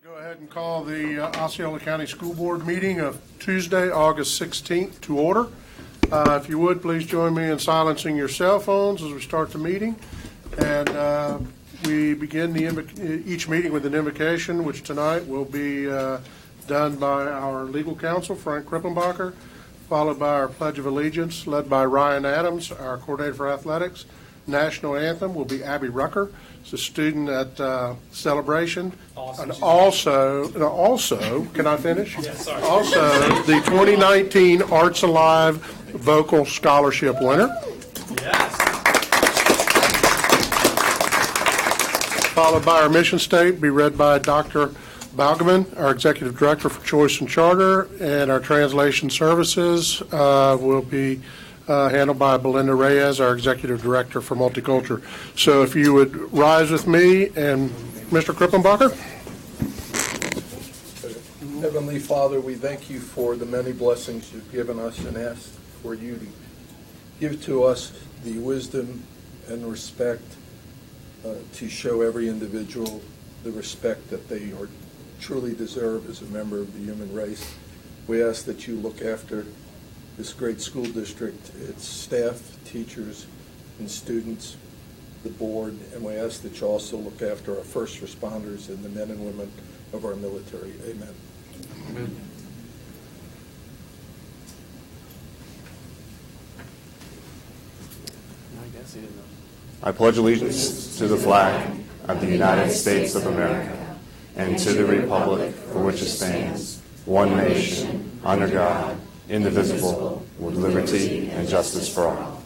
Go ahead and call the Osceola County School Board meeting of Tuesday, August 16th to order. If you would, please join me in silencing your cell phones as we start the meeting. And we begin each meeting with an invocation, which tonight will be done by our legal counsel, Frank Krippenbacher, followed by our Pledge of Allegiance, led by Ryan Adams, our coordinator for athletics. National anthem will be Abby Rucker. It's a student at Celebration. Awesome. And also, can I finish? Yes, sorry. Also, the 2019 Arts Alive Vocal Scholarship winner. Yes. Followed by our mission statement, be read by Dr. Balgaman, our Executive Director for Choice and Charter, and our translation services will be handled by Belinda Reyes, our Executive Director for Multicultural. So if you would rise with me and Mr. Krippenbacher. Heavenly Father, we thank you for the many blessings you've given us and ask for you to give to us the wisdom and respect to show every individual the respect that they truly deserve as a member of the human race. We ask that you look after this great school district, its staff, teachers, and students, the board, and we ask that you also look after our first responders and the men and women of our military. Amen. Amen. I pledge allegiance to the flag of the United States of America and to the republic for which it stands, one nation, under God, indivisible, with liberty and justice for all.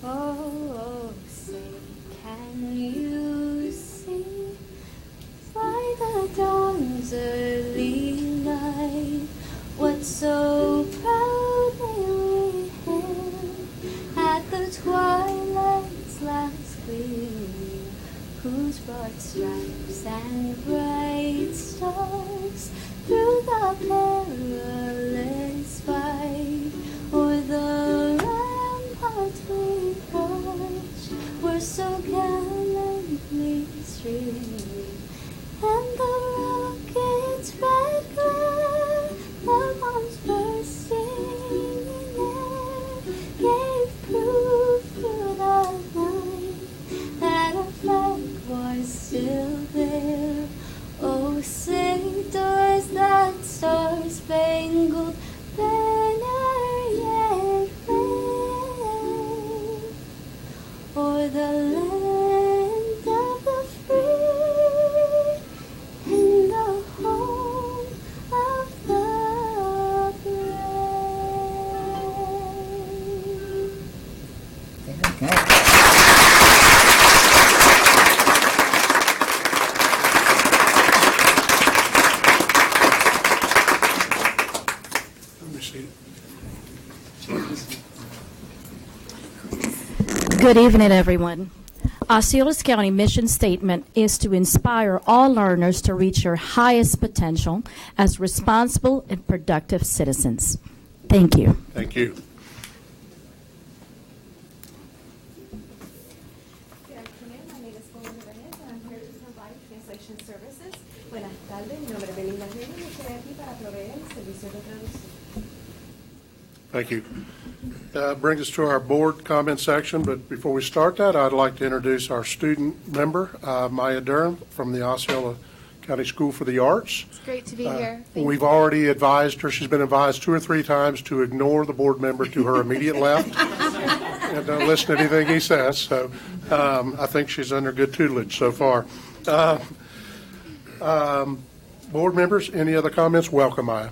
Oh, say, can you see by the dawn's early light what so proudly we hailed at the twilight's last gleaming, whose broad stripes and bright stars through the perilous fight o'er the ramparts we watched were so gallantly streaming, and the rocket's red glare, the bombs bursting in air, gave proof through the night that our flag was still there. Oh, say does that star-spangled banner yet wave o'er the land of the free and the home of the brave? Okay. Good evening, everyone. Osceola County mission statement is to inspire all learners to reach their highest potential as responsible and productive citizens. Thank you. Thank you. Good afternoon. My name is Belinda Reyes, and I'm here to provide translation services. Buenas tardes. Mi nombre es Belinda Reyes y estoy aquí para proveer el servicio de traducción. Thank you. Brings us to our board comment section, but before we start that, I'd like to introduce our student member, Maya Durham, from the Osceola County School for the Arts. It's great to be here. We've already advised her, she's been advised 2 or 3 times to ignore the board member to her immediate left and don't listen to anything he says, so I think she's under good tutelage so far. Board members, any other comments? Welcome, Maya.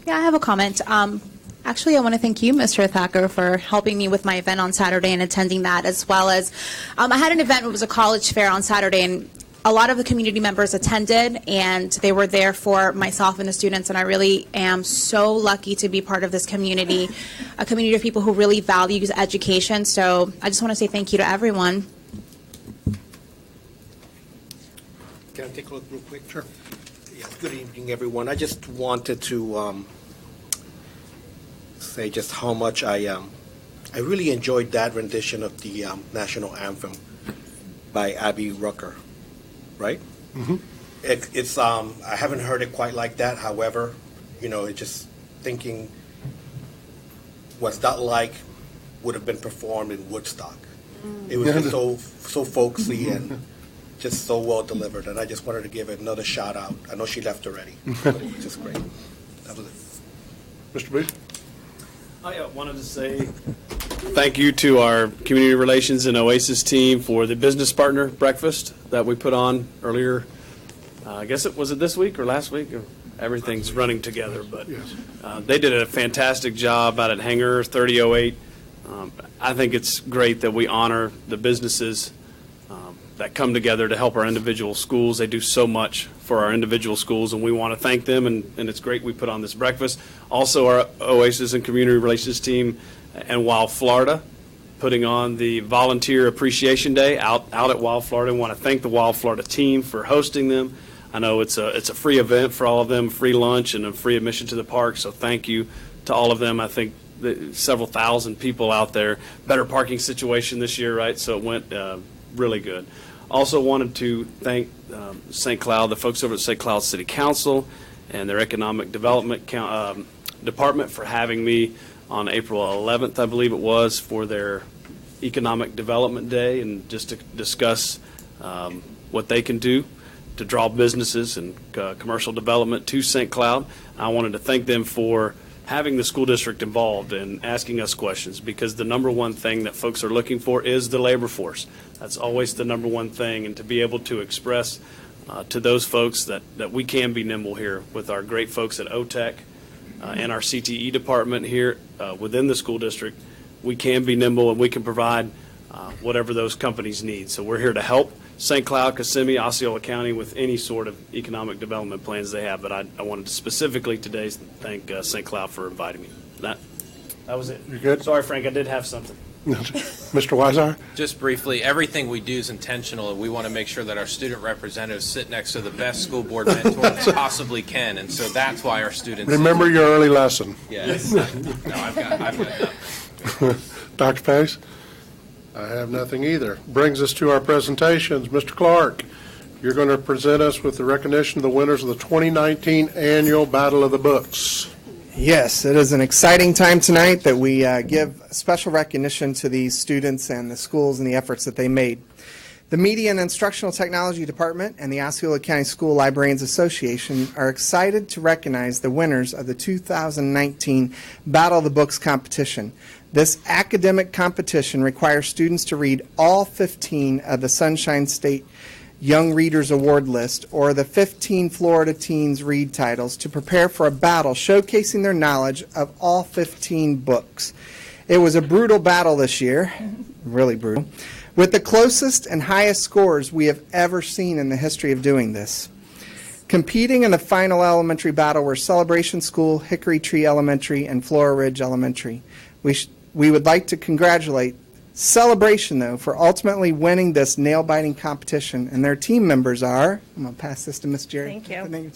Yeah, I have a comment. Actually, I want to thank you, Mr. Thacker, for helping me with my event on Saturday and attending that, as well as I had an event. It was a college fair on Saturday, and a lot of the community members attended, and they were there for myself and the students, and I really am so lucky to be part of this community, a community of people who really values education. So I just want to say thank you to everyone. Can I take a look real quick? Sure. Yeah, good evening, everyone. I just wanted to say just how much I I really enjoyed that rendition of the national anthem by Abby Rucker, right? Mhm. It's I haven't heard it quite like that. However, it's just thinking what's that like would have been performed in Woodstock. It was just so folksy and just so well delivered. And I just wanted to give it another shout out. I know she left already, but it was just great. That was it. Mr. Booth? I wanted to say thank you to our community relations and Oasis team for the business partner breakfast that we put on earlier. I guess it was this week or last week. Everything's running together, but Yes. they did a fantastic job out at Hangar 3008. I think it's great that we honor the businesses that come together to help our individual schools. They do so much for our individual schools, and we want to thank them, and it's great we put on this breakfast. Also, our Oasis and Community Relations team and Wild Florida putting on the Volunteer Appreciation Day out at Wild Florida. I want to thank the Wild Florida team for hosting them. I know it's a free event for all of them, free lunch and a free admission to the park, so thank you to all of them. I think several thousand people out there. Better parking situation this year, right? So it went really good. Also wanted to thank St. Cloud, the folks over at St. Cloud City Council and their Economic Development Department for having me on April 11th, I believe it was, for their Economic Development Day, and just to discuss what they can do to draw businesses and commercial development to St. Cloud. I wanted to thank them for having the school district involved and asking us questions, because the number one thing that folks are looking for is the labor force. That's always the number one thing, and to be able to express to those folks that we can be nimble here with our great folks at OTEC and our CTE department here within the school district. We can be nimble and we can provide whatever those companies need. So we're here to help St. Cloud, Kissimmee, Osceola County with any sort of economic development plans they have. But I wanted to specifically today thank St. Cloud for inviting me. That was it. You good? Sorry, Frank, I did have something. Mr. Weiser? Just briefly, everything we do is intentional, and we want to make sure that our student representatives sit next to the best school board mentor they possibly can, and so that's why our students. Remember your early lesson. Yes. No, I've got nothing. Dr. Pace? I have nothing either. Brings us to our presentations. Mr. Clark, you're going to present us with the recognition of the winners of the 2019 Annual Battle of the Books. Yes, it is an exciting time tonight that we give special recognition to these students and the schools and the efforts that they made. The Media and Instructional Technology Department and the Osceola County School Librarians Association are excited to recognize the winners of the 2019 Battle of the Books competition. This academic competition requires students to read all 15 of the Sunshine State Young Readers Award list, or the 15 Florida Teens Read titles, to prepare for a battle showcasing their knowledge of all 15 books. It was a brutal battle this year, really brutal, with the closest and highest scores we have ever seen in the history of doing this. Competing in the final elementary battle were Celebration School, Hickory Tree Elementary, and Flora Ridge Elementary. We would like to congratulate Celebration, though, for ultimately winning this nail-biting competition, and their team members are, I'm going to pass this to Miss Jerry. Thank you.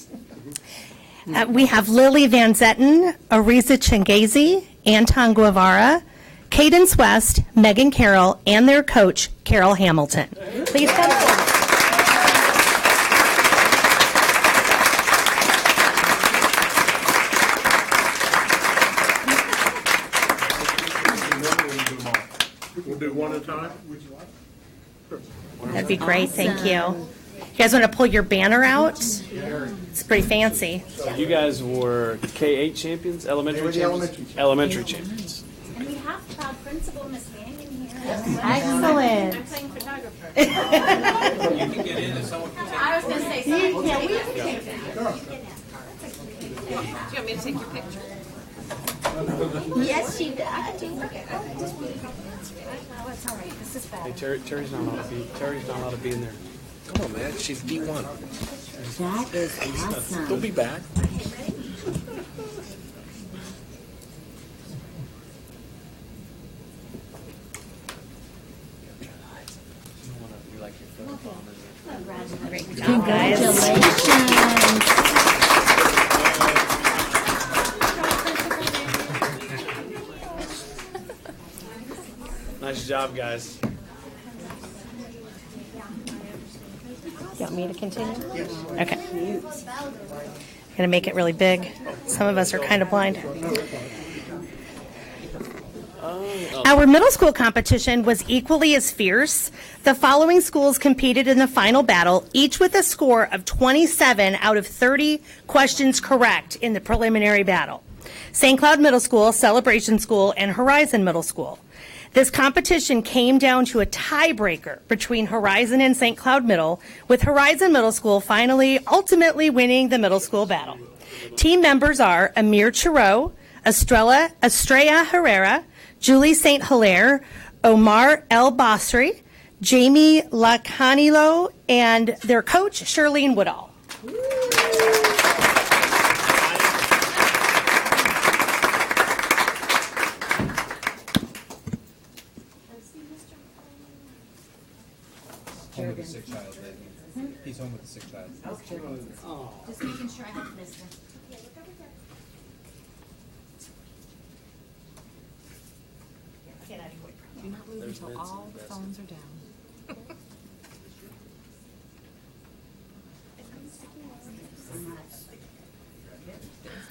We have Lily Van Zetten, Ariza Chingazi, Anton Guevara, Cadence West, Megan Carroll, and their coach, Carol Hamilton. Please come forward. We'll do one at a time. That'd be great, thank you. You guys want to pull your banner out? It's pretty fancy. You guys were K-8 champions, elementary champions? Elementary champions. And we have proud principal, Miss Manning, here. Excellent. I'm playing photographer. You can get in and someone can take. I was going to say, someone can take it. Do you want me to take your picture? Yes, she did. I can do it. Oh, it's all right. This is bad. Hey, Terry's not allowed to be in there. Come on, man. She's D1. That is awesome. Don't be bad. Congratulations. Nice job, guys. You want me to continue? Yes. Okay. I'm going to make it really big. Some of us are kind of blind. Our middle school competition was equally as fierce. The following schools competed in the final battle, each with a score of 27 out of 30 questions correct in the preliminary battle. St. Cloud Middle School, Celebration School, and Horizon Middle School. This competition came down to a tiebreaker between Horizon and St. Cloud Middle, with Horizon Middle School ultimately winning the middle school battle. Team members are Amir Chiro, Estrella Herrera, Julie St. Hilaire, Omar El Basri, Jamie Lacanilo, and their coach, Shirlene Woodall. Home with a sick child, baby. He's home with a sick child. Just making sure I have this one. Do not move until all the phones are down.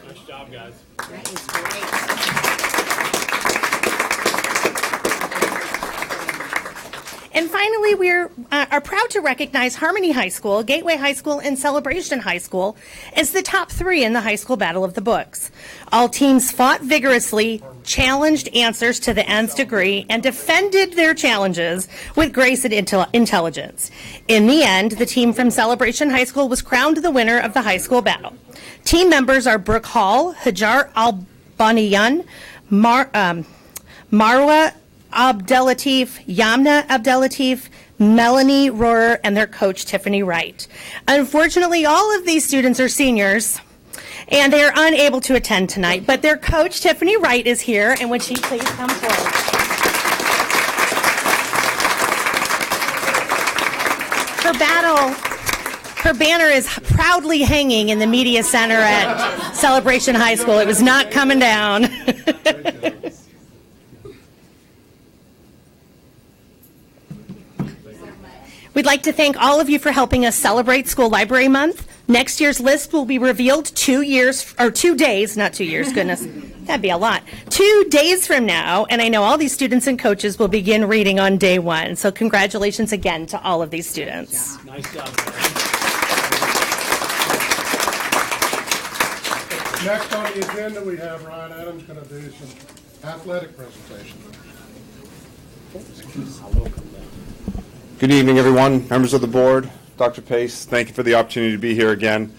Nice job, guys. That is great. And finally, we are proud to recognize Harmony High School, Gateway High School, and Celebration High School as the top 3 in the high school battle of the books. All teams fought vigorously, challenged answers to the nth degree, and defended their challenges with grace and intelligence. In the end, the team from Celebration High School was crowned the winner of the high school battle. Team members are Brooke Hall, Hajar Albaniyan, Marwa Abdelatif, Yamna Abdelatif, Melanie Rohrer, and their coach, Tiffany Wright. Unfortunately, all of these students are seniors, and they are unable to attend tonight, but their coach, Tiffany Wright, is here, and would she please come forward? Her banner is proudly hanging in the media center at Celebration High School. It was not coming down. We'd like to thank all of you for helping us celebrate School Library Month. Next year's list will be revealed 2 days, not 2 years, goodness, that'd be a lot, 2 days from now, and I know all these students and coaches will begin reading on day 1. So congratulations again to all of these students. Nice job. Next on the agenda, we have Ryan Adams going to do some athletic presentation. Good evening, everyone, members of the board, Dr. Pace. Thank you for the opportunity to be here again.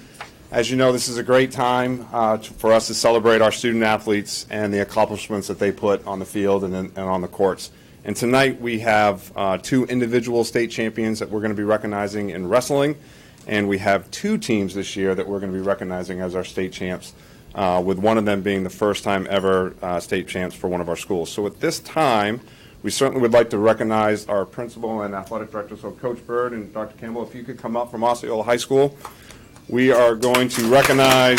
As you know, this is a great time for us to celebrate our student athletes and the accomplishments that they put on the field and on the courts. And tonight we have 2 individual state champions that we're going to be recognizing in wrestling, and we have 2 teams this year that we're going to be recognizing as our state champs, with one of them being the first time ever state champs for one of our schools. So at this time, we certainly would like to recognize our principal and athletic director, so Coach Bird and Dr. Campbell, if you could come up from Osceola High School. We are going to recognize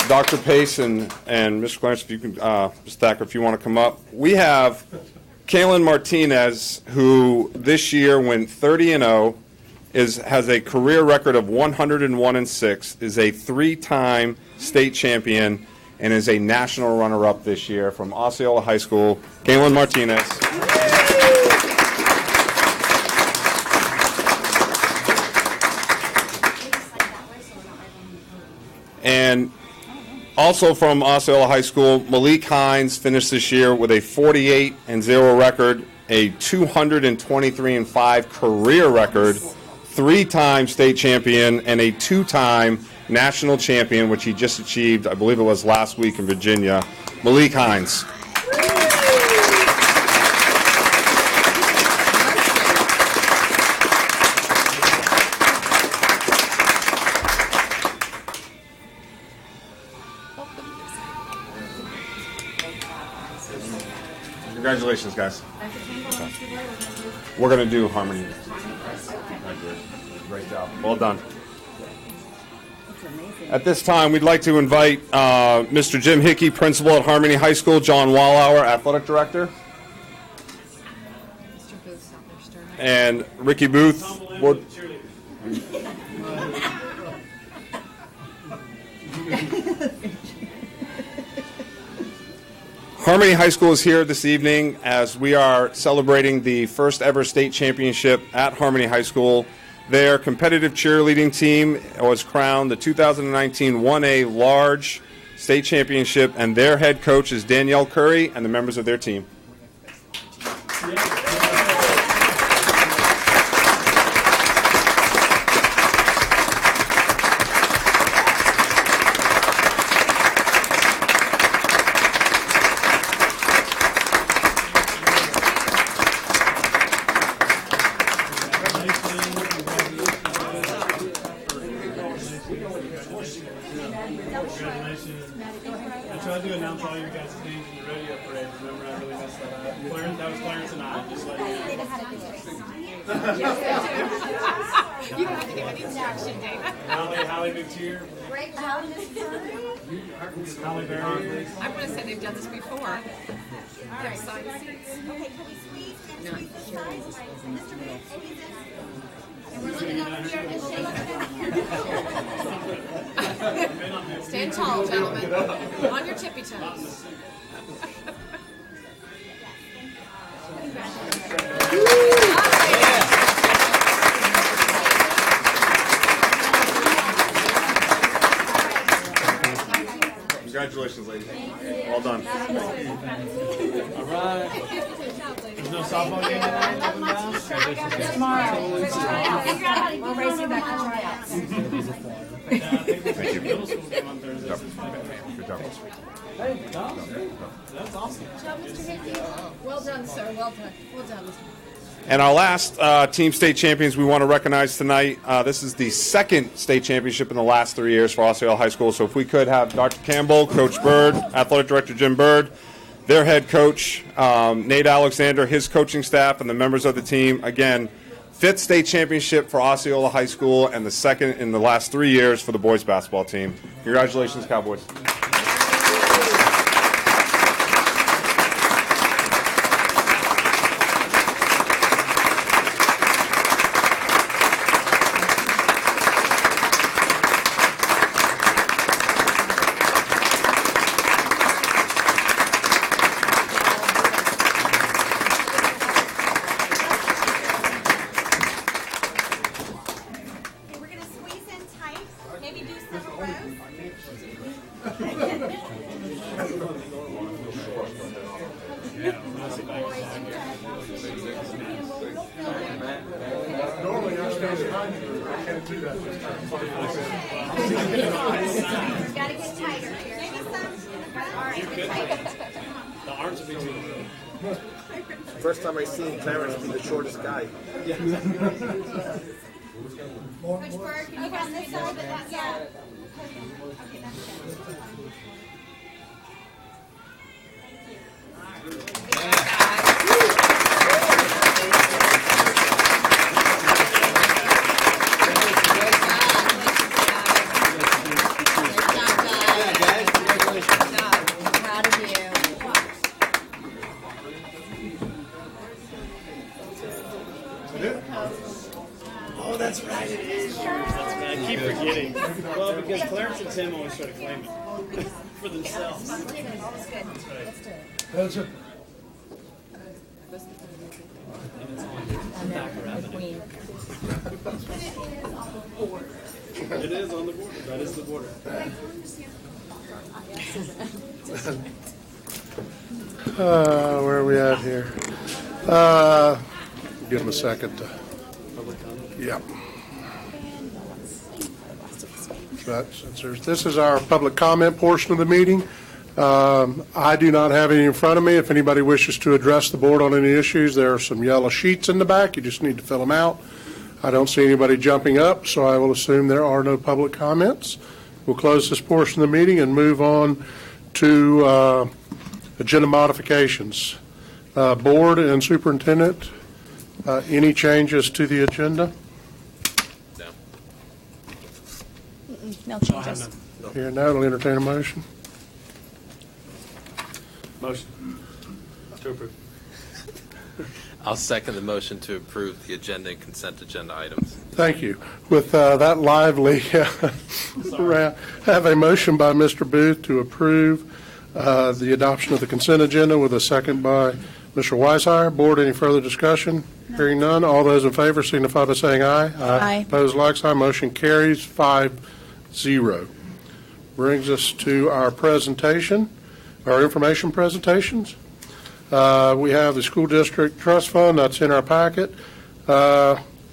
Dr. Pace and Mr. Clarence, if you can, Ms. Thacker, if you want to come up. We have Kaylin Martinez, who this year went 30-0, has a career record of 101-6, is a 3-time state champion, and is a national runner-up this year from Osceola High School, Kaylin Martinez. And also from Osceola High School, Malik Hines finished this year with a 48-0 record, a 223-5 career record, 3-time state champion, and a 2-time national champion, which he just achieved, I believe it was last week in Virginia, Malik Hines. Congratulations, guys. We're going to do harmony. Great job. Well done. At this time, we'd like to invite Mr. Jim Hickey, principal at Harmony High School, John Wallauer, athletic director, and Ricky Booth, board. Harmony High School is here this evening as we are celebrating the first ever state championship at Harmony High School. Their competitive cheerleading team was crowned the 2019 1A large state championship, and their head coach is Danielle Curry and the members of their team. I tried to announce all your guys' names in the radio parade. Remember, I really messed that up. Clarence, that was Clarence and I. Just like You don't have to give any instruction, Dave. Hallie McTeer. Great job, Miss Curry. Halle Berry. I'm going to say they've done this before. All right, sign seats. Okay, can we squeeze and squeeze the sides? Mr. Booth, squeeze it. And we're looking up here and shake. Stand tall, gentlemen. On your tippy toes. Congratulations, ladies. Well done. All right. There's no softball game tonight? Tomorrow. We'll race you back to tryouts. Yeah, I think we picked your middle school game on Thursday. Hey, that's awesome. Good job, Mr. Hickey. Well done, sir. Well done. Well done, Mr. And our last team state champions we want to recognize tonight, this is the second state championship in the last 3 years for Osceola High School. So if we could have Dr. Campbell, Coach Bird, Athletic Director Jim Bird, their head coach, Nate Alexander, his coaching staff, and the members of the team. Again, fifth state championship for Osceola High School and the second in the last 3 years for the boys basketball team. Congratulations, Cowboys. We're going to squeeze in tight. Maybe do several rows. Normally, I stand behind you. I can't do that this time. Got to get tighter here. Maybe some in the front. All right, get tighter. The arms will be too long. First time I seen Clarence be the shortest guy. Coach Bird, can you run this side? Yeah. Okay, that's good. Proud of you. Oh, that's right, it is. I keep forgetting. Well, because Clarence and Tim always try to claim it for themselves. That's it. It is on the border. That is the border. Where are we at here? Give them a second. Yeah. This is our public comment portion of the meeting. I do not have any in front of me. If anybody wishes to address the board on any issues, there are some yellow sheets in the back. You just need to fill them out. I don't see anybody jumping up, so I will assume there are no public comments. We'll close this portion of the meeting and move on to agenda modifications. Board and superintendent, any changes to the agenda? No. No changes. Hearing none, I'll entertain a motion. Motion to approve. I'll second the motion to approve the agenda and consent agenda items. Thank you. With that lively round, have a motion by Mr. Booth to approve the adoption of the consent agenda with a second by Mr. Weishire. Board, any further discussion? No. Hearing none, all those in favor signify by saying aye. Aye. Opposed, like sign. Motion carries 5-0. Brings us to our presentation, our information presentations. We have the school district trust fund that's in our packet.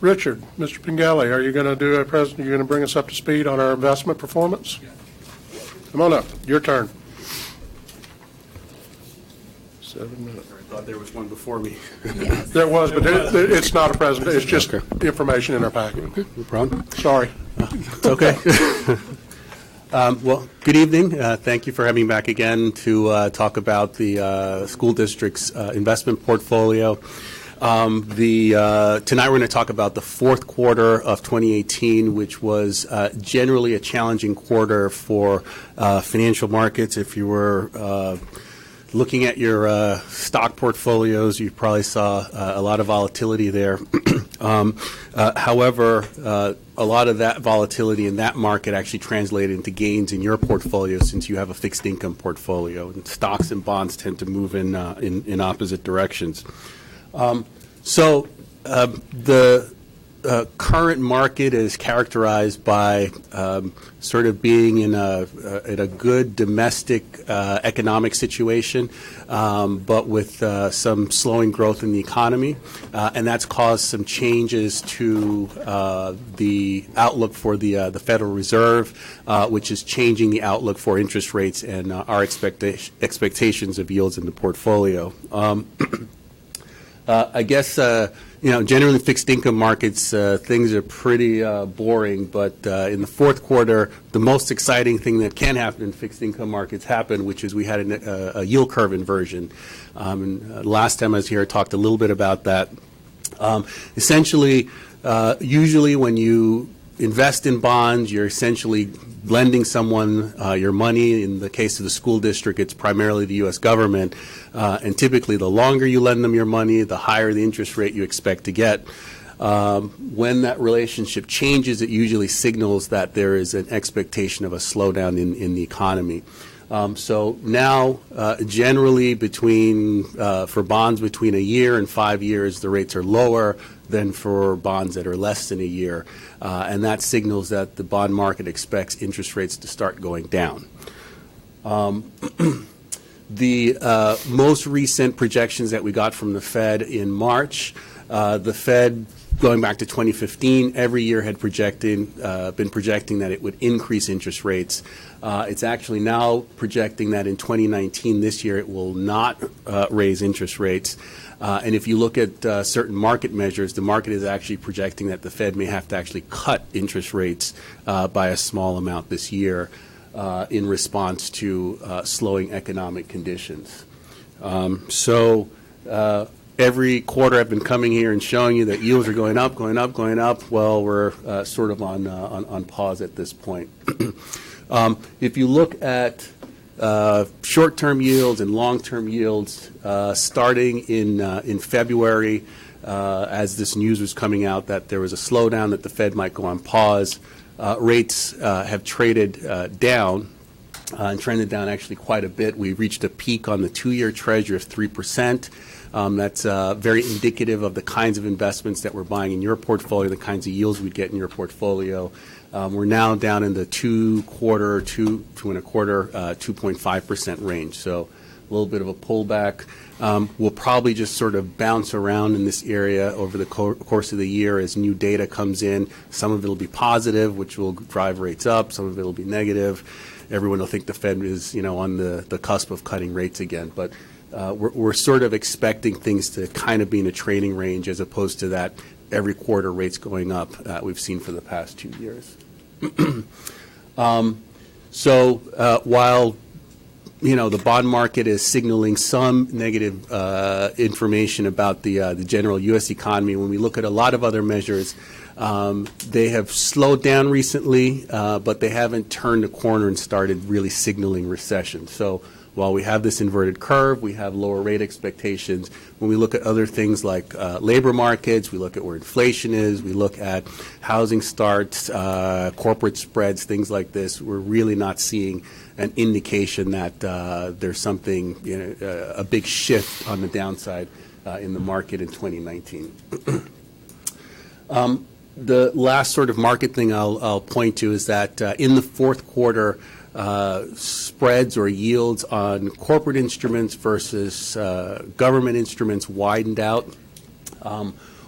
Richard, Mr. Pingelli, are you going to do a present? You're going to bring us up to speed on our investment performance? Come on up. Your turn. 7 minutes. I thought there was one before me. There was, but it's not a presentation. It's just information in our packet. Okay, no problem. Sorry. It's okay. Well, good evening. Thank you for having me back again to talk about the school district's investment portfolio. Tonight we're going to talk about the fourth quarter of 2018, which was generally a challenging quarter for financial markets. If you were looking at your stock portfolios, you probably saw a lot of volatility there. However, a lot of that volatility in that market actually translated into gains in your portfolio since you have a fixed income portfolio. And stocks and bonds tend to move in opposite directions. The current market is characterized by sort of being in a good domestic economic situation, but with some slowing growth in the economy, and that's caused some changes to the outlook for the Federal Reserve, which is changing the outlook for interest rates and our expectations of yields in the portfolio. I guess, generally fixed income markets, things are pretty boring, but in the fourth quarter, the most exciting thing that can happen in fixed income markets happened, which is we had a yield curve inversion. Last time I was here, I talked a little bit about that. Essentially, usually when you invest in bonds, you're essentially lending someone your money. In the case of the school district, it's primarily the U.S. government. And typically, the longer you lend them your money, the higher the interest rate you expect to get. When that relationship changes, it usually signals that there is an expectation of a slowdown in the economy. So now, generally, for bonds between a year and 5 years, the rates are lower than for bonds that are less than a year. And that signals that the bond market expects interest rates to start going down. The most recent projections that we got from the Fed in March, the Fed, going back to 2015, every year had been projecting that it would increase interest rates. It's actually now projecting that in 2019, this year, it will not raise interest rates. And if you look at certain market measures, the market is actually projecting that the Fed may have to actually cut interest rates by a small amount this year in response to slowing economic conditions. Every quarter I've been coming here and showing you that yields are going up, going up, going up. Well, we're sort of on pause at this point. If you look at short-term yields and long-term yields, starting in February, as this news was coming out that there was a slowdown, that the Fed might go on pause, rates have traded down. And trended down actually quite a bit. We reached a peak on the 2-year Treasury of 3%. That's very indicative of the kinds of investments that we're buying in your portfolio, the kinds of yields we'd get in your portfolio. We're now down in the 2.25%, 2.5% range. So a little bit of a pullback. We'll probably just sort of bounce around in this area over the course of the year as new data comes in. Some of it will be positive, which will drive rates up. Some of it will be negative. Everyone will think the Fed is, on the cusp of cutting rates again. But we're sort of expecting things to kind of be in a trading range as opposed to that every quarter rates going up we've seen for the past 2 years. While the bond market is signaling some negative information about the general U.S. economy. When we look at a lot of other measures, they have slowed down recently, but they haven't turned the corner and started really signaling recession. So while we have this inverted curve, we have lower rate expectations. When we look at other things like labor markets, we look at where inflation is, we look at housing starts, corporate spreads, things like this, we're really not seeing an indication that there's something, a big shift on the downside in the market in 2019. The last sort of market thing I'll point to is that in the fourth quarter, spreads or yields on corporate instruments versus government instruments widened out.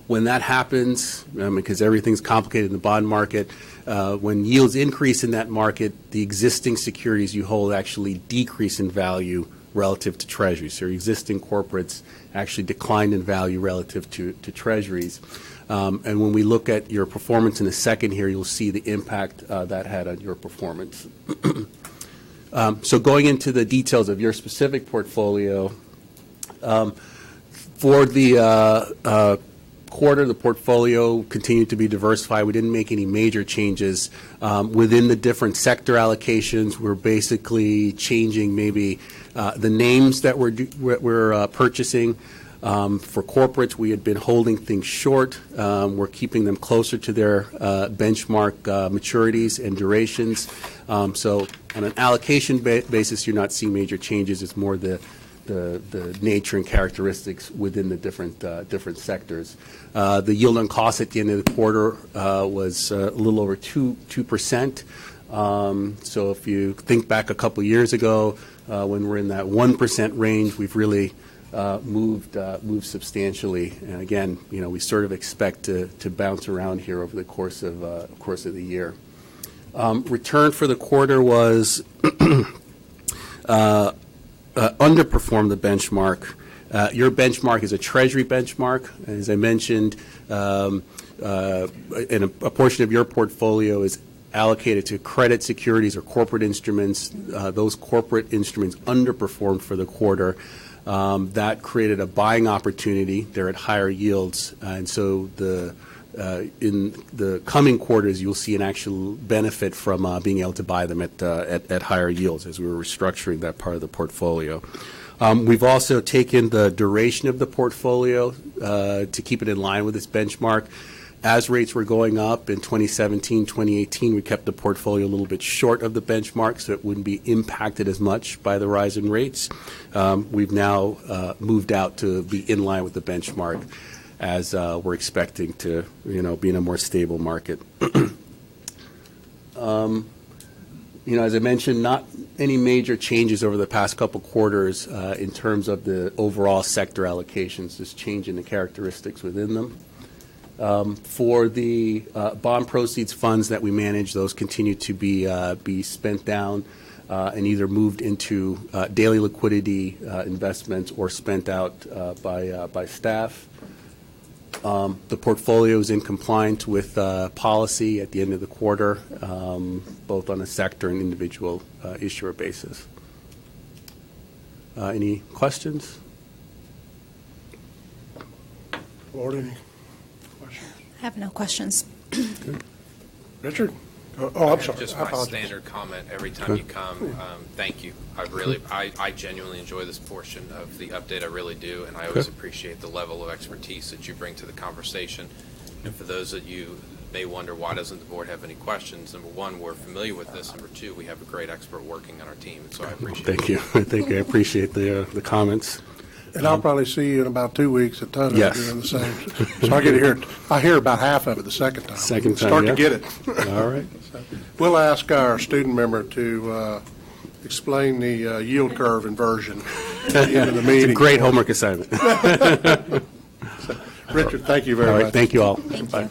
When that happens, because everything's complicated in the bond market, when yields increase in that market, the existing securities you hold actually decrease in value relative to treasuries. So your existing corporates actually declined in value relative to treasuries. And when we look at your performance in a second here, you'll see the impact that had on your performance. So going into the details of your specific portfolio, for the quarter, the portfolio continued to be diversified. We didn't make any major changes. Within the different sector allocations, we're basically changing maybe the names that we're purchasing. For corporates, we had been holding things short. We're keeping them closer to their benchmark maturities and durations. So on an allocation basis, you're not seeing major changes. It's more the nature and characteristics within the different sectors. The yield on cost at the end of the quarter was a little over 2%. So if you think back a couple years ago, when we're in that 1% range, we've really moved substantially. And again, we sort of expect to bounce around here over the course of the year. Return for the quarter was underperformed the benchmark. Your benchmark is a treasury benchmark. As I mentioned, and a portion of your portfolio is allocated to credit securities or corporate instruments. Those corporate instruments underperformed for the quarter. That created a buying opportunity. They're at higher yields, and so in the coming quarters, you'll see an actual benefit from being able to buy them at higher yields as we were restructuring that part of the portfolio. We've also taken the duration of the portfolio to keep it in line with this benchmark. As rates were going up in 2017, 2018, we kept the portfolio a little bit short of the benchmark so it wouldn't be impacted as much by the rise in rates. We've now moved out to be in line with the benchmark as we're expecting to be in a more stable market. As I mentioned, not any major changes over the past couple quarters in terms of the overall sector allocations, just change in the characteristics within them. For the bond proceeds funds that we manage, those continue to be spent down and either moved into daily liquidity investments or spent out by staff. The portfolio is in compliance with policy at the end of the quarter, both on a sector and individual issuer basis. Any questions? Lord, any questions? I have no questions. Richard? Oh, I'm sorry. Just I my apologize. standard comment every time you come. Thank you. I genuinely enjoy this portion of the update. I really do, and I always appreciate the level of expertise that you bring to the conversation. And for those of you may wonder why doesn't the board have any questions, number one, we're familiar with this. Number two, we have a great expert working on our team, and so I appreciate it. Thank you. Thank you. I appreciate the comments. And I'll probably see you in about 2 weeks at Toto Yes. doing the same. So I hear about half of it the second time. Second time, Start yeah. to get it. All right. We'll ask our student member to explain the yield curve inversion at the end of the meeting. It's a great homework assignment. Richard, thank you very All right. much. Thank you all. Thank Bye. you.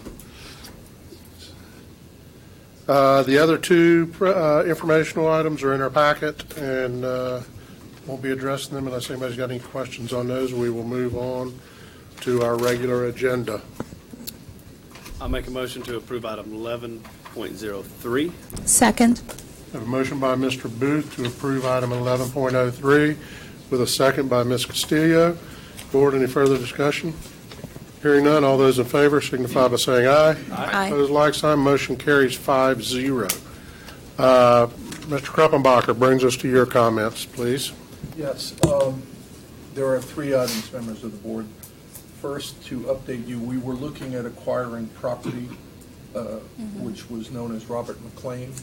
The other two informational items are in our packet, and won't be addressing them unless anybody's got any questions on those. We will move on to our regular agenda. I'll make a motion to approve item 11.03. Second. Have a motion by Mr. Booth to approve item 11.03 with a second by Ms. Castillo. Board, any further discussion? Hearing none, all those in favor signify by saying aye. Aye. Opposed, like sign, motion carries 5-0. Mr. Kruppenbacher brings us to your comments, please. Yes, there are 3 items, members of the board. First, to update you, we were looking at acquiring property, which was known as Robert McLean.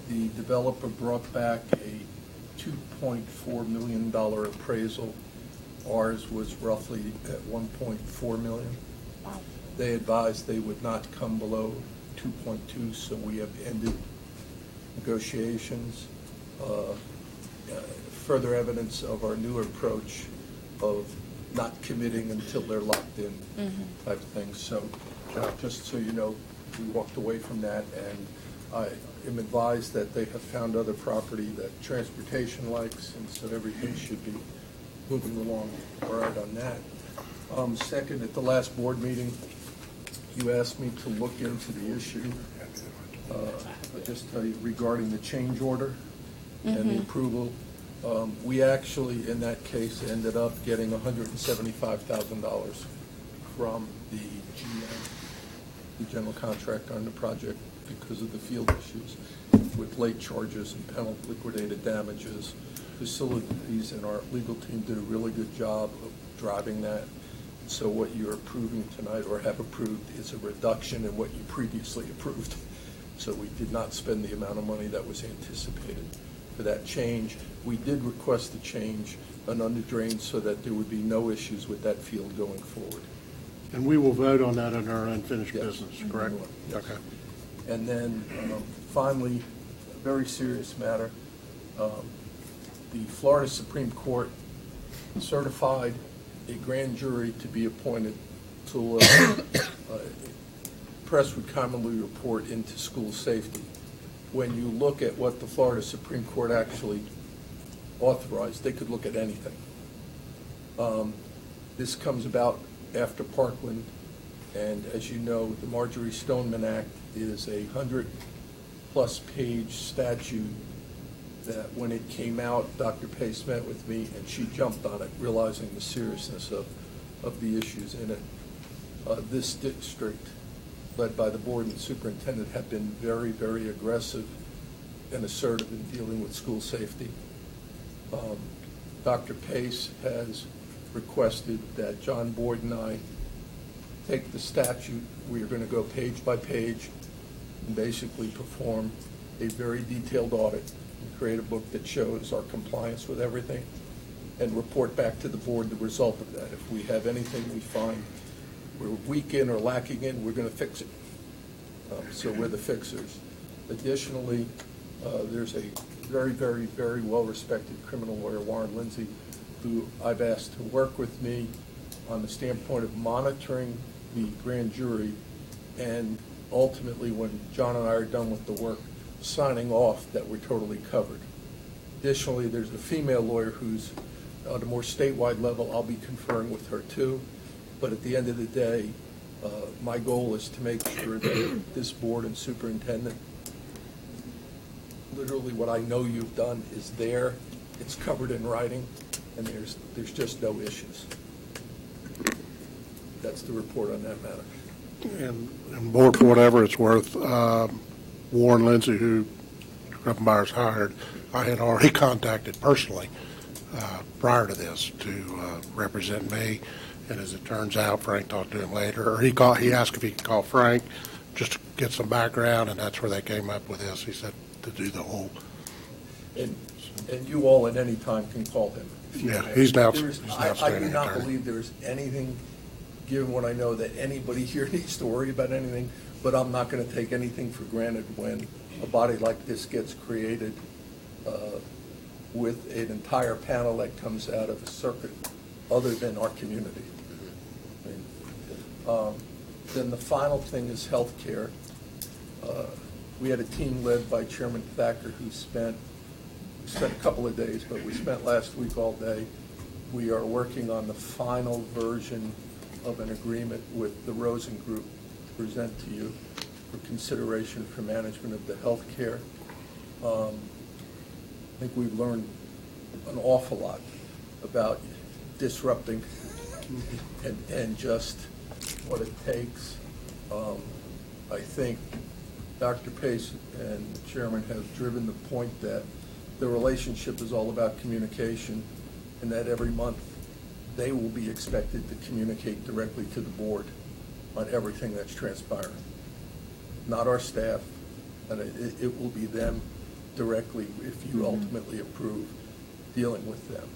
The developer brought back a $2.4 million appraisal. Ours was roughly at $1.4 million. They advised they would not come below 2.2, so we have ended negotiations. Further evidence of our new approach of not committing until they're locked in type of thing. So just so you know, we walked away from that, and I am advised that they have found other property that transportation likes, and so everything should be moving along all right on that. Second, at the last board meeting, you asked me to look into the issue. I'll just tell you regarding the change order and the approval. We actually, in that case, ended up getting $175,000 from the GM, the general contractor on the project, because of the field issues with late charges and penalty liquidated damages. Facilities and our legal team did a really good job of driving that. So what you're approving tonight, or have approved, is a reduction in what you previously approved. So we did not spend the amount of money that was anticipated for that change. We did request a change, an under drain, so that there would be no issues with that field going forward. And we will vote on that under our unfinished Yes. business, correct? Yes. Okay. And then finally, a very serious matter, the Florida Supreme Court certified a grand jury to be appointed to press would commonly report into school safety. When you look at what the Florida Supreme Court actually authorized, they could look at anything. This comes about after Parkland, and as you know, the Marjorie Stoneman Act is a 100-plus page statute that when it came out, Dr. Pace met with me, and she jumped on it, realizing the seriousness of the issues in it. This district, led by the board and superintendent, have been very, very aggressive and assertive in dealing with school safety. Dr. Pace has requested that John Boyd and I take the statute. We are going to go page by page and basically perform a very detailed audit and create a book that shows our compliance with everything and report back to the board the result of that. If we have anything we find we're weak in or lacking in, we're going to fix it. So we're the fixers. Additionally, there's a very, very, very well-respected criminal lawyer, Warren Lindsay, who I've asked to work with me on the standpoint of monitoring the grand jury and ultimately, when John and I are done with the work, signing off that we're totally covered. Additionally, there's a female lawyer who's at a more statewide level. I'll be conferring with her too. But at the end of the day, my goal is to make sure that this board and superintendent, literally what I know you've done is there, it's covered in writing, and there's just no issues. That's the report on that matter. And board, for whatever it's worth, Warren Lindsay, who Kruppenbacher's hired, I had already contacted personally prior to this to represent me. And as it turns out, Frank talked to him later, or he asked if he could call Frank just to get some background, and that's where they came up with this. He said to do the whole. And you all at any time can call him. Yeah, he's now. I do not believe there's anything, given what I know, that anybody here needs to worry about anything, but I'm not going to take anything for granted when a body like this gets created with an entire panel that comes out of a circuit other than our community. Then the final thing is health care. We had a team led by Chairman Thacker who spent a couple of days, but we spent last week all day. We are working on the final version of an agreement with the Rosen Group to present to you for consideration for management of the health care. I think we've learned an awful lot about disrupting and just what it takes. I think Dr. Pace and the Chairman have driven the point that the relationship is all about communication, and that every month they will be expected to communicate directly to the board on everything that's transpiring. Not our staff, and it will be them directly, if you ultimately approve, dealing with them.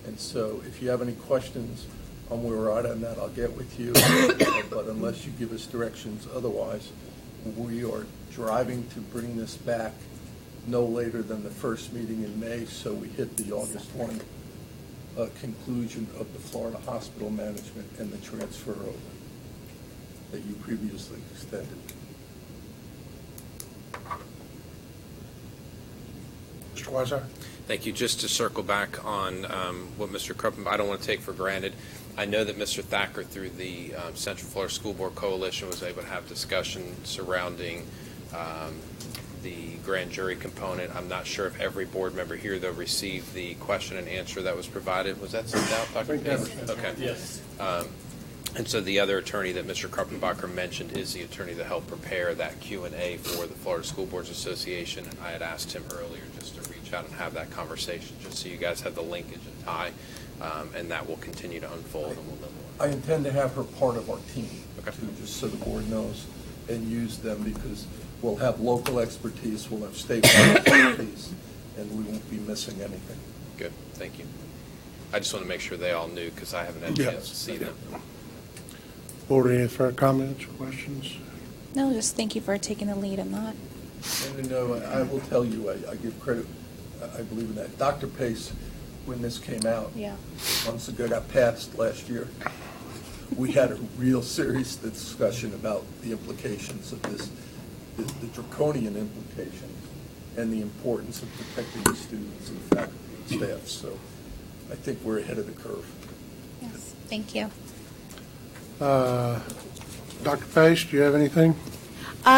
And so if you have any questions on where we're at on that, I'll get with you. But unless you give us directions otherwise, we are driving to bring this back no later than the first meeting in May, so we hit the August 1 conclusion of the Florida hospital management and the transfer over that you previously extended. Mr. Weiser? Thank you. Just to circle back on what Mr. Kruppenbach, I don't want to take for granted. I know that Mr. Thacker, through the Central Florida School Board Coalition, was able to have discussion surrounding the grand jury component. I'm not sure if every board member here, though, received the question and answer that was provided. Was that sent out, Dr. Pace? Okay. Yes. And so the other attorney that Mr. Kruppenbacher mentioned is the attorney that helped prepare that Q&A for the Florida School Boards Association. And I had asked him earlier just to reach out and have that conversation, just so you guys have the linkage and tie, and that will continue to unfold. And we'll know more. I intend to have her part of our team, too, just so the board knows, and use them, because we'll have local expertise, we'll have statewide expertise, and we won't be missing anything. Good. Thank you. I just want to make sure they all knew, because I haven't had a chance to see them. Board, any further comments or questions? No, just thank you for taking the lead in that. And no, I will tell you, I give credit, I believe in that. Dr. Pace, when this came out, months ago, got passed last year, we had a real serious discussion about the implications of this, the draconian implications, and the importance of protecting the students and faculty and staff. So I think we're ahead of the curve. Yes, thank you. Dr. Pace, do you have anything?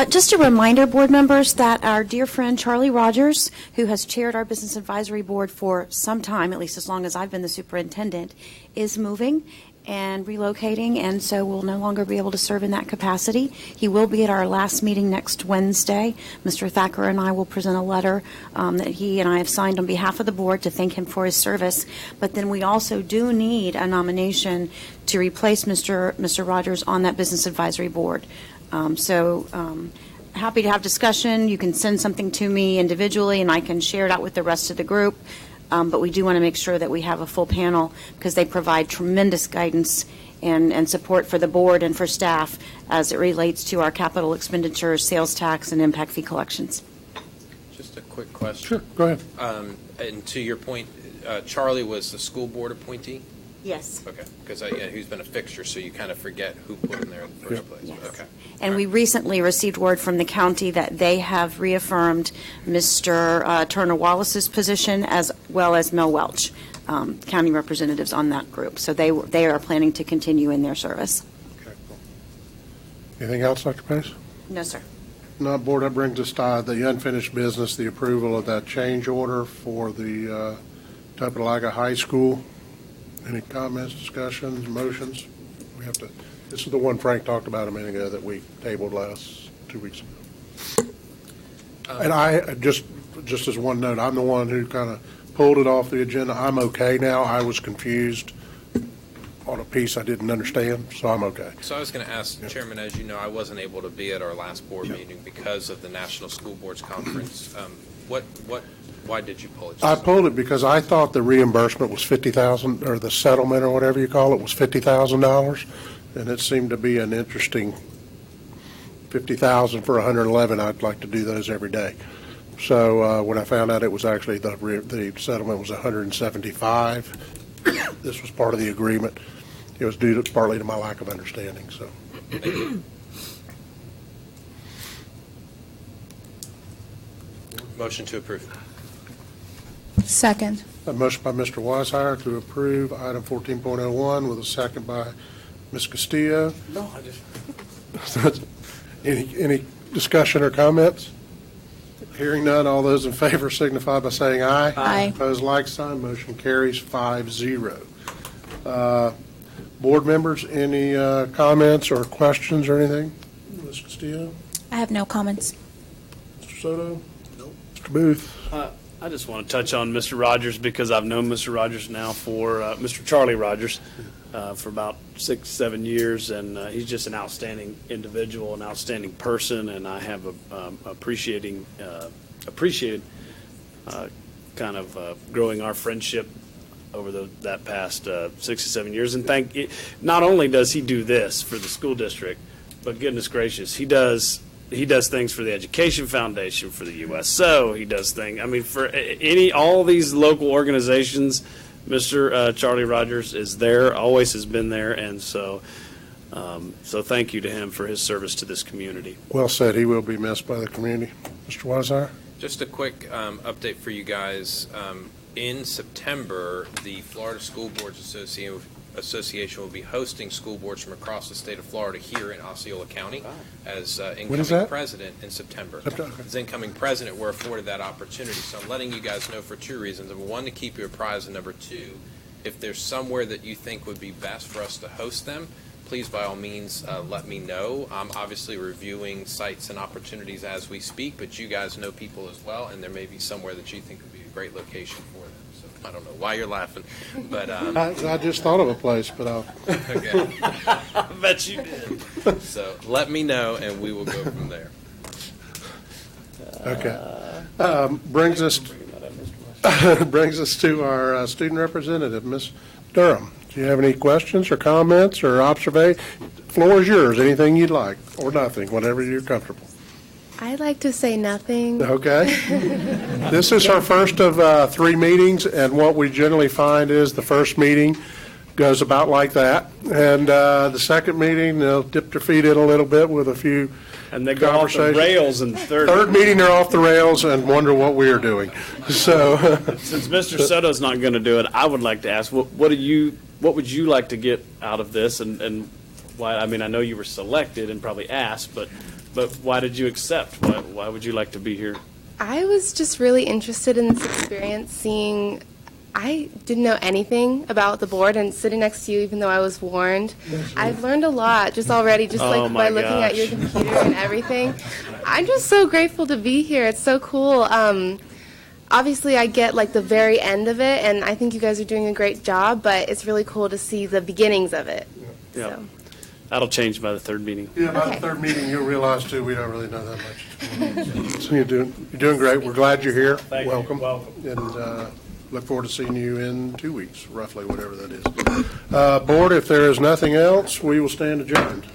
Just a reminder, board members, that our dear friend Charlie Rogers, who has chaired our Business Advisory Board for some time, at least as long as I've been the superintendent, is moving and relocating, and so will no longer be able to serve in that capacity. He will be at our last meeting next Wednesday. Mr. Thacker and I will present a letter that he and I have signed on behalf of the board to thank him for his service. But then we also do need a nomination to replace Mr. Rogers on that Business Advisory Board. Happy to have discussion. You can send something to me individually, and I can share it out with the rest of the group. But we do want to make sure that we have a full panel, because they provide tremendous guidance and support for the board and for staff as it relates to our capital expenditures, sales tax, and impact fee collections. Just a quick question. Sure, go ahead. And to your point, Charlie was the school board appointee? Yes. Okay, because he's been a fixture, so you kind of forget who put him there in the first place. Yes. Okay. And we recently received word from the county that they have reaffirmed Mr. Turner Wallace's position, as well as Mel Welch, county representatives on that group. So they are planning to continue in their service. Okay, cool. Anything else, Dr. Pace? No, sir. No, Board, that brings us to the unfinished business, the approval of that change order for the Tupperlaga High School. Any comments, discussions, motions? We have to. This is the one Frank talked about a minute ago that we tabled 2 weeks ago. And I just as one note, I'm the one who kind of pulled it off the agenda. I'm okay now. I was confused on a piece I didn't understand, so I'm okay. So I was going to ask, Chairman, as you know, I wasn't able to be at our last board meeting because of the National School Boards Conference. Why did you pull it? I pulled it because I thought the reimbursement was $50,000, or the settlement, or whatever you call it, was $50,000, and it seemed to be an interesting $50,000 for 111. I'd like to do those every day. So when I found out it was actually the settlement was 175, this was part of the agreement. It was due partly to my lack of understanding. So. Thank you. Motion to approve. Second. A motion by Mr. Weishire to approve item 14.01 with a second by Ms. Castillo. No, I just. Any discussion or comments? Hearing none, all those in favor signify by saying aye. Aye. Opposed, like sign. Motion carries 5-0. Board members, any comments or questions or anything? Ms. Castillo? I have no comments. Mr. Soto? No. Mr. Booth? I just want to touch on Mr. Rogers because I've known Mr. Rogers now for, Mr. Charlie Rogers, for about 6-7 years, and he's just an outstanding individual, an outstanding person, and I have appreciated kind of growing our friendship over that past 6 to 7 years. And not only does he do this for the school district, but goodness gracious, he does things for the Education Foundation, for the USO. He does things, I mean, for all these local organizations. Mr. Charlie Rogers is there, always has been there, and so thank you to him for his service to this community. Well said. He will be missed by the community. Mr. Weisar? Just a quick update for you guys. In September, the Florida School Boards Association will be hosting school boards from across the state of Florida here in Osceola County as incoming president in September. As incoming president, we're afforded that opportunity. So I'm letting you guys know for two reasons. Number one, to keep you apprised, and number two, if there's somewhere that you think would be best for us to host them, please, by all means, let me know. I'm obviously reviewing sites and opportunities as we speak, but you guys know people as well, and there may be somewhere that you think would be a great location for them. So I don't know why you're laughing, but I just thought of a place, but I'll... Okay. I bet you did. So let me know, and we will go from there. Okay. Brings us to our student representative, Ms. Durham. Do you have any questions or comments or observations? Floor is yours. Anything you'd like, or nothing, whatever you're comfortable. I'd like to say nothing. Okay. This is our first of 3 meetings, and what we generally find is the first meeting goes about like that, and the second meeting, they'll dip their feet in a little bit with a few And they go off the rails in the third meeting, they're off the rails and wonder what we are doing. So, since Mr. Soto's not going to do it, I would like to ask, what would you like to get out of this, and why? I mean, I know you were selected and probably asked, but why did you accept? Why would you like to be here? I was just really interested in this experience, I didn't know anything about the board, and sitting next to you, even though I was warned, I've learned a lot just already, by looking at your computer and everything. I'm just so grateful to be here. It's so cool. Obviously, I get the very end of it, and I think you guys are doing a great job, but it's really cool to see the beginnings of it. Yeah. So. That'll change by the third meeting. Yeah, by the third meeting, you'll realize, too, we don't really know that much. So you're doing great. We're glad you're here. Thank Welcome. you. Welcome. And look forward to seeing you in 2 weeks, roughly, whatever that is. Board, if there is nothing else, we will stand adjourned.